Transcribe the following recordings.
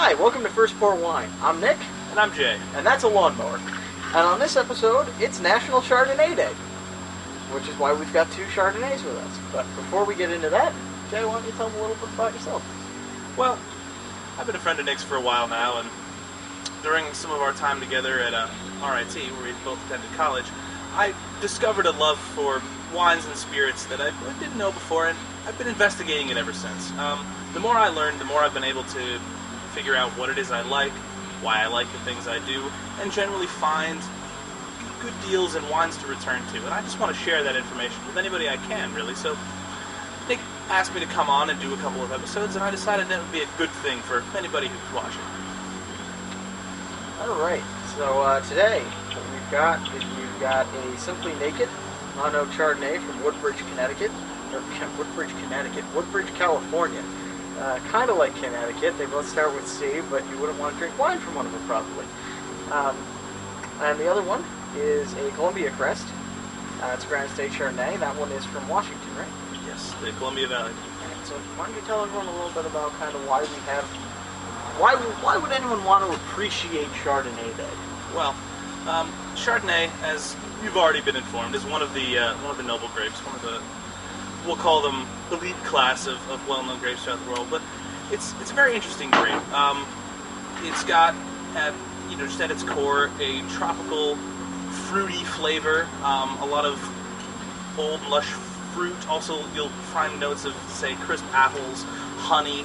Hi, welcome to First Pour Wine. I'm Nick. And I'm Jay. And that's a lawnmower. And on this episode, it's National Chardonnay Day, which is why we've got two Chardonnays with us. But before we get into that, Jay, why don't you tell them a little bit about yourself? Well, I've been a friend of Nick's for a while now, and during some of our time together at RIT, where we both attended college, I discovered a love for wines and spirits that I didn't know before, and I've been investigating it ever since. The more I learned, the more I've been able to figure out what it is I like, why I like the things I do, and generally find good deals and wines to return to. And I just want to share that information with anybody I can, really. So Nick asked me to come on and do a couple of episodes, and I decided that would be a good thing for anybody who's watching. Alright, so today we've got a Simply Naked Mono Chardonnay from Woodbridge, Connecticut. Woodbridge, California. Kind of like Connecticut, they both start with C, but you wouldn't want to drink wine from one of them probably. And the other one is a Columbia Crest. It's a Granite State Chardonnay. That one is from Washington, right? Yes, the Columbia Valley. So why don't you tell everyone a little bit about kind of why we have... Why would anyone want to appreciate Chardonnay Day? Well, Chardonnay, as you've already been informed, is one of the noble grapes, one of the, we'll call them elite class of well-known grapes throughout the world. But it's a very interesting grape. It's got just at its core a tropical, fruity flavor. A lot of bold, lush fruit. Also, you'll find notes of, say, crisp apples, honey.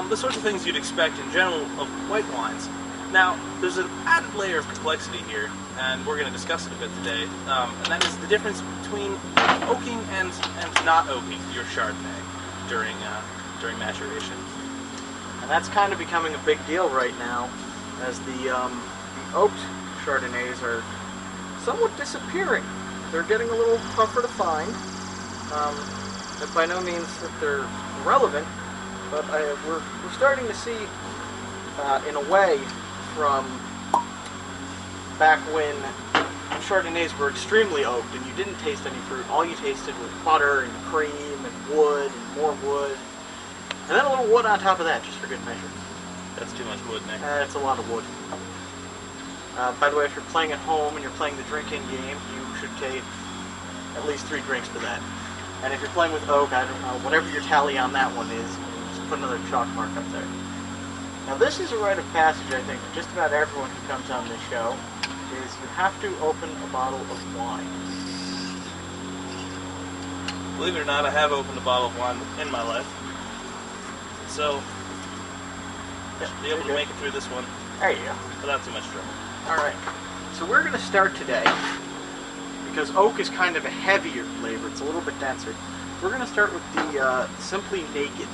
The sorts of things you'd expect in general of white wines. Now, there's an added layer of complexity here, and we're going to discuss it a bit today, and that is the difference between oaking and not oaking your Chardonnay during maturation. And that's kind of becoming a big deal right now, as the oaked Chardonnays are somewhat disappearing. They're getting a little tougher to find. And by no means that they're irrelevant, but we're starting to see, in a way, from back when Chardonnays were extremely oaked and you didn't taste any fruit. All you tasted was butter and cream and wood and more wood. And then a little wood on top of that, just for good measure. That's too much wood, Nick. That's a lot of wood. By the way, if you're playing at home and you're playing the drinking game, you should take at least 3 drinks for that. And if you're playing with oak, I don't know, whatever your tally on that one is, just put another chalk mark up there. Now this is a rite of passage, I think, for just about everyone who comes on this show, is you have to open a bottle of wine. Believe it or not, I have opened a bottle of wine in my life. So, I should be able to make it through this one. There you go. Without too much trouble. Alright, so we're going to start today, because oak is kind of a heavier flavor, it's a little bit denser. We're going to start with the Simply Naked.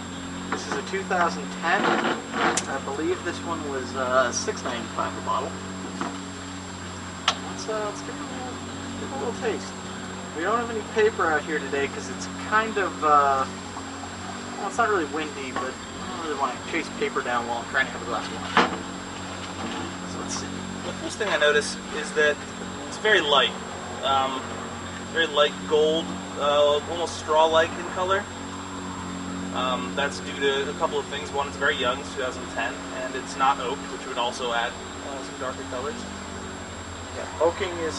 This is a 2010. I believe this one was $6.95 a bottle. Let's give it a little taste. We don't have any paper out here today because it's kind of, well, it's not really windy, but I don't really want to chase paper down while I'm trying to have a glass of wine. So let's see. The first thing I notice is that it's very light. Very light gold, almost straw-like in color. That's due to a couple of things. One, it's very young, it's 2010, and it's not oaked, which would also add some darker colors. Yeah, oaking is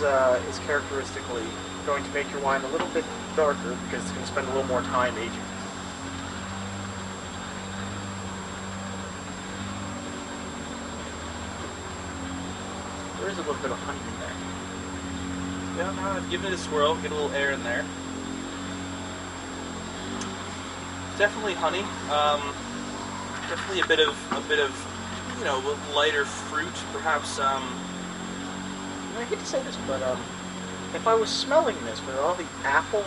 characteristically going to make your wine a little bit darker because it's going to spend a little more time aging. There is a little bit of honey in there. Yeah, no, I've given it a swirl, get a little air in there. Definitely honey. Definitely a bit of lighter fruit. Perhaps. I hate to say this, but if I was smelling this with all the apple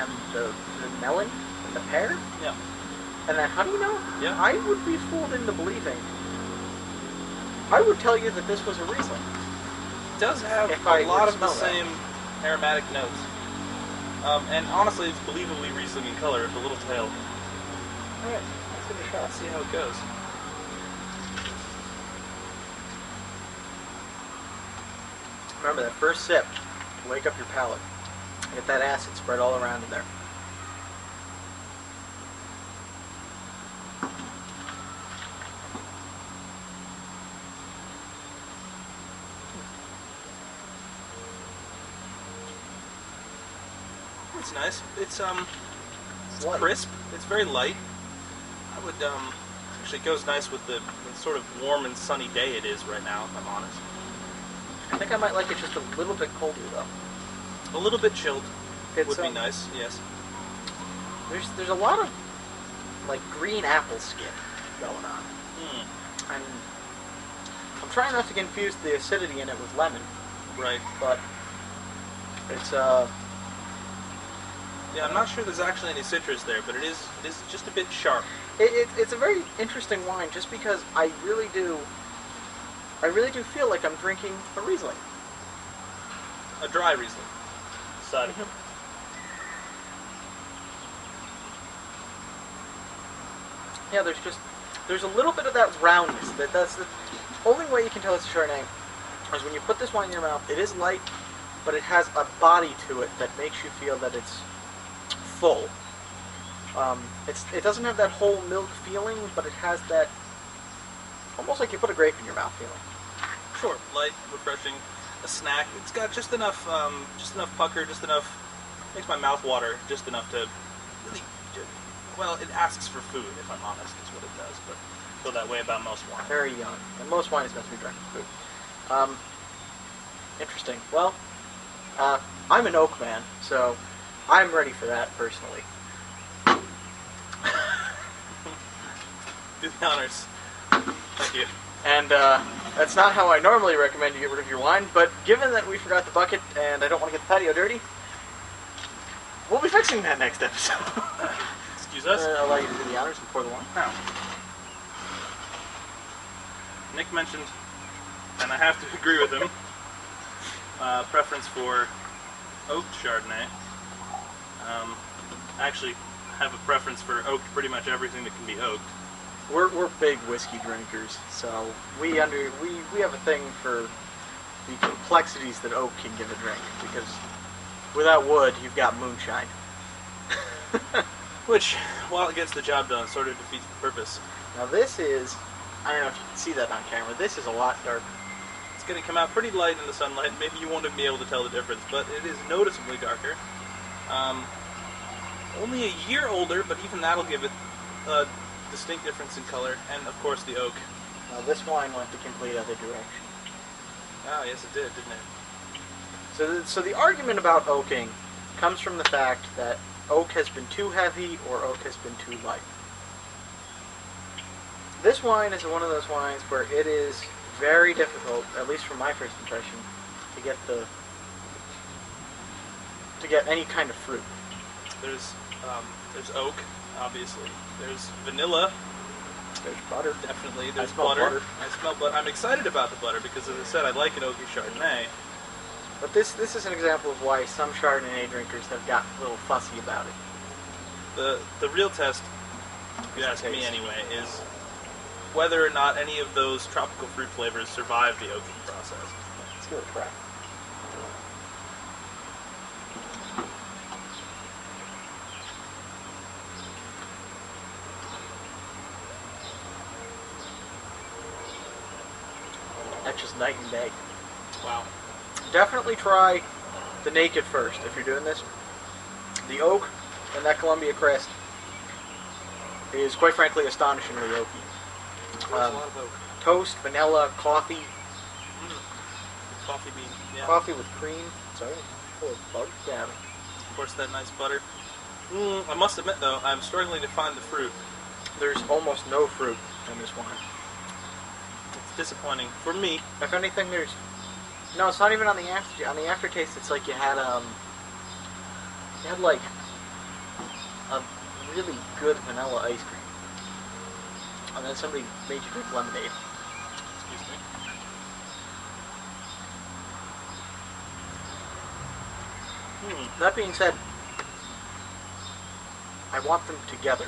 and the melon and the pear, yeah, and that honey note, yeah, I would be fooled into believing. I would tell you that this was a Riesling. It does have a lot of the same aromatic notes. And honestly, it's believably Riesling in color, with a little tail. Alright, let's give it a shot. See how it goes. Remember that first sip to wake up your palate. Get that acid spread all around in there. It's nice. It's It's light. crisp. It's very light. I would actually it goes nice with the sort of warm and sunny day it is right now, if I'm honest. I think I might like it just a little bit colder though. A little bit chilled It's, would be nice. Yes. There's a lot of like green apple skin going on, Mm, and I'm trying not to confuse the acidity in it with lemon, right. but it's Yeah, I'm not sure there's actually any citrus there, but it is just a bit sharp. it's a very interesting wine just because I really do feel like I'm drinking a Riesling. A dry Riesling. Decided. Yeah, there's a little bit of that roundness. That's the only way you can tell it's a Chardonnay is when you put this wine in your mouth. It is light, but it has a body to it that makes you feel that it's full. It doesn't have that whole milk feeling, but it has that almost like you put a grape in your mouth feeling. Sure. Light, refreshing, a snack. It's got just enough pucker, just enough. Makes my mouth water just enough to really. Well, it asks for food, if I'm honest, is what it does. But I feel that way about most wine. Very young, and most wine is meant to be drank with food. Interesting. Well, I'm an oak man, so I'm ready for that personally. Do the honors. Thank you. And that's not how I normally recommend you get rid of your wine, but given that we forgot the bucket and I don't want to get the patio dirty, we'll be fixing that next episode. Excuse us. I'll allow you to do the honors and pour the wine. Now, Nick mentioned, and I have to agree with him, preference for oaked Chardonnay. Actually, have a preference for oaked pretty much everything that can be oaked. We're big whiskey drinkers, so we have a thing for the complexities that oak can give a drink, because without wood, you've got moonshine. Which, while it gets the job done, sort of defeats the purpose. Now this is, I don't know if you can see that on camera, this is a lot darker. It's going to come out pretty light in the sunlight. Maybe you won't be able to tell the difference, but it is noticeably darker. Only a year older, but even that'll give it a distinct difference in color, and of course the oak. Now this wine went the complete other direction. Ah, yes it did, didn't it? So the argument about oaking comes from the fact that oak has been too heavy or oak has been too light. This wine is one of those wines where it is very difficult, at least from my first impression, to get any kind of fruit. There's oak, obviously. There's vanilla. There's butter. Definitely. There's I smell butter. I smell butter. I'm excited about the butter because, as I said, I like an oaky Chardonnay. But this is an example of why some Chardonnay drinkers have gotten a little fussy about it. The real test, if you ask me anyway, is whether or not any of those tropical fruit flavors survive the oaking process. Let's give it a try. That's just night and day. Wow. Definitely try the naked first if you're doing this. The oak and that Columbia Crest is quite frankly astonishingly oaky. There's a lot of oak. Toast, vanilla, coffee. Coffee bean. Yeah. Coffee with cream. Sorry, full of bugs. Yeah. Of course, that nice butter. I must admit, though, I'm struggling to find the fruit. There's almost no fruit in this wine. It's disappointing for me. If anything, no. It's not even on the aftertaste. It's like you had like a really good vanilla ice cream, and then somebody made you drink lemonade. Excuse me. That being said, I want them together.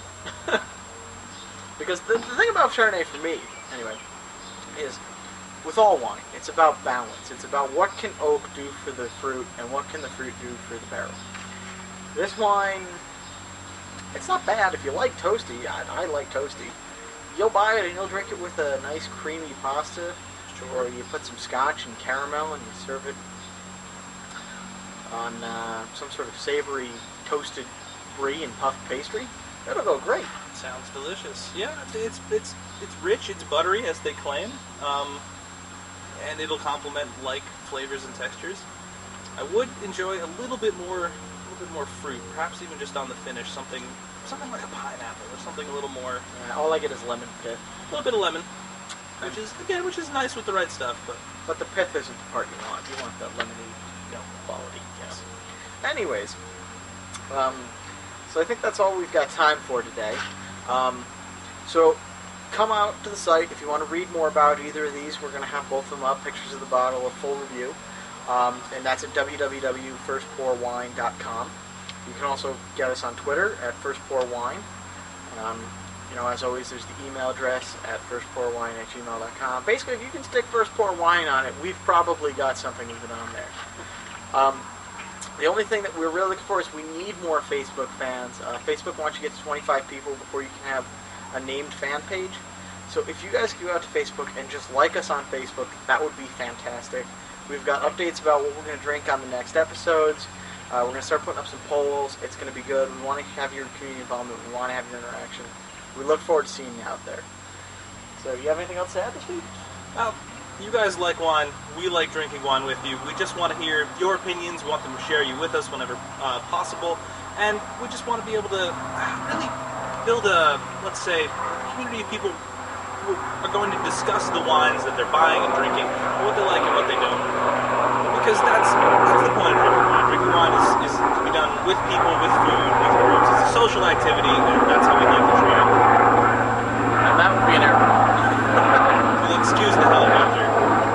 Because the thing about Chardonnay for me, anyway, is with all wine, it's about balance. It's about what can oak do for the fruit and what can the fruit do for the barrel. This wine, it's not bad if you like toasty. I like toasty. You'll buy it and you'll drink it with a nice creamy pasta, or you put some scotch and caramel and you serve it on some sort of savory toasted brie and puff pastry. That'll go great. Sounds delicious. Yeah, it's rich, it's buttery as they claim, and it'll complement like flavors and textures. I would enjoy a little bit more fruit, perhaps even just on the finish, something like a pineapple or something a little more. Yeah, all I get is lemon pith. A little bit of lemon, which is nice with the right stuff, but the pith isn't the part you want. You want that lemony, quality. Yes. Anyways, so I think that's all we've got time for today. So come out to the site if you want to read more about either of these. We're going to have both of them up, pictures of the bottle, a full review, and that's at www.firstpourwine.com. You can also get us on Twitter at firstpourwine. As always, there's the email address at firstpourwine@gmail.com. Basically, if you can stick First Pour Wine on it, we've probably got something even on there. The only thing that we're really looking for is we need more Facebook fans. Facebook wants you to get to 25 people before you can have a named fan page. So if you guys go out to Facebook and just like us on Facebook, that would be fantastic. We've got updates about what we're going to drink on the next episodes. We're going to start putting up some polls. It's going to be good. We want to have your community involvement. We want to have your interaction. We look forward to seeing you out there. So you have anything else to add this week? Well, you guys like wine. We like drinking wine with you. We just want to hear your opinions. We want them to share you with us whenever possible. And we just want to be able to really build a, let's say, community of people who are going to discuss the wines that they're buying and drinking, what they like and what they don't. Because that's the point of drinking wine. Drinking wine is to be done with people, with food, with groups. It's a social activity, and that's how we like to treat it. And that would be an error. We'll excuse the helicopter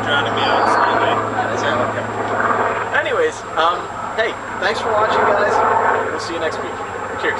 drowning me out slightly. That's a helicopter. Anyways, hey, thanks for watching, guys. We'll see you next week. Cheers.